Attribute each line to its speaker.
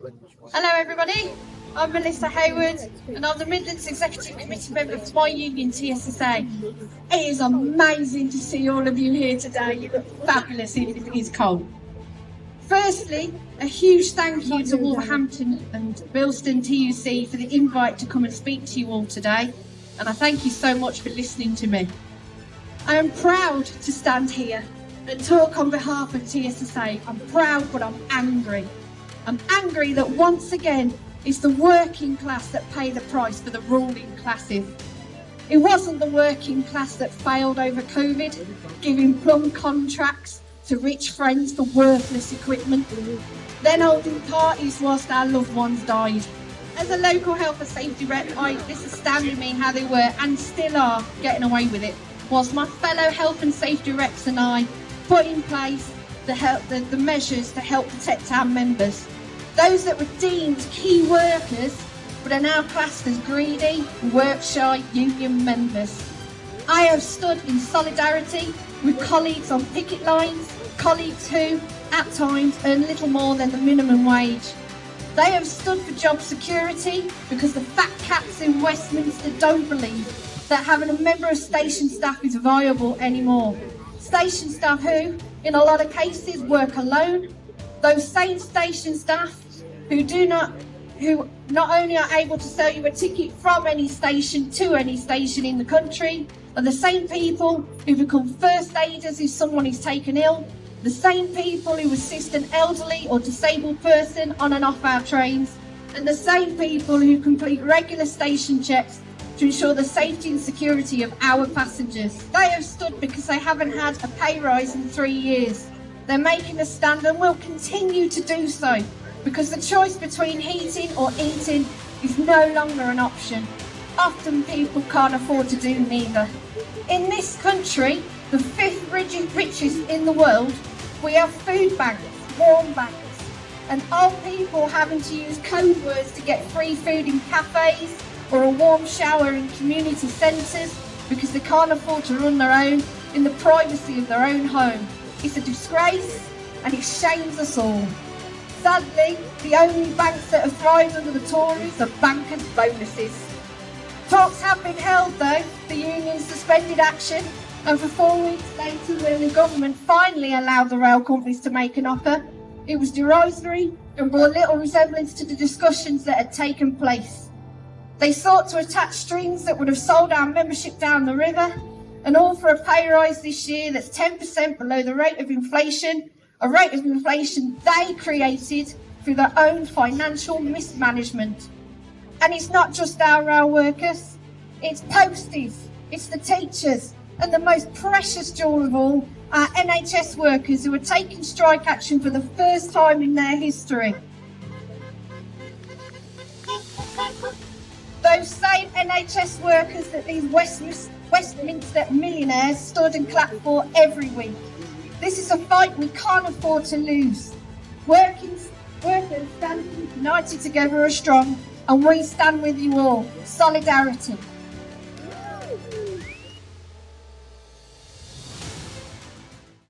Speaker 1: Hello everybody, I'm Melissa Haywood and I'm the Midlands Executive Committee member for my union TSSA. It is amazing to see all of you here today. You look fabulous even if it is cold. Firstly, a huge thank you to Wolverhampton and Bilston TUC for the invite to come and speak to you all today, and I thank you so much for listening to me. I am proud to stand here and talk on behalf of TSSA. I'm proud, but I'm angry. I'm angry that once again it's the working class that pay the price for the ruling classes. It wasn't the working class that failed over COVID, giving plum contracts to rich friends for worthless equipment, then holding parties whilst our loved ones died. As a local health and safety rep, this astounded me how they were and still are getting away with it, whilst my fellow health and safety reps and I put in place the measures to help protect our members. Those that were deemed key workers but are now classed as greedy, work-shy union members. I have stood in solidarity with colleagues on picket lines, colleagues who, at times, earn little more than the minimum wage. They have stood for job security because the fat cats in Westminster don't believe that having a member of station staff is viable anymore. Station staff who, in a lot of cases, work alone. Those same station staff who not only are able to sell you a ticket from any station to any station in the country, are the same people who become first aiders if someone is taken ill, the same people who assist an elderly or disabled person on and off our trains, and the same people who complete regular station checks to ensure the safety and security of our passengers. They have stood because they haven't had a pay rise in 3 years. They're making a stand and will continue to do so because the choice between heating or eating is no longer an option. Often people can't afford to do neither. In this country, the 5th richest in the world, we have food banks, warm banks, and old people having to use code words to get free food in cafes or a warm shower in community centres because they can't afford to run their own in the privacy of their own home. It's a disgrace and it shames us all. Sadly, the only banks that have thrived under the Tories are bankers' bonuses. Talks have been held though, the union suspended action, and for 4 weeks later when the government finally allowed the rail companies to make an offer, it was derisory and bore little resemblance to the discussions that had taken place. They sought to attach strings that would have sold our membership down the river, and all for a pay rise this year that's 10% below the rate of inflation, a rate of inflation they created through their own financial mismanagement. And it's not just our rail workers, it's posties, it's the teachers, and the most precious jewel of all, our NHS workers who are taking strike action for the first time in their history. Those same NHS workers that these Westminster millionaires stood and clapped for every week. This is a fight we can't afford to lose. Workers standing united together are strong, and we stand with you all. Solidarity.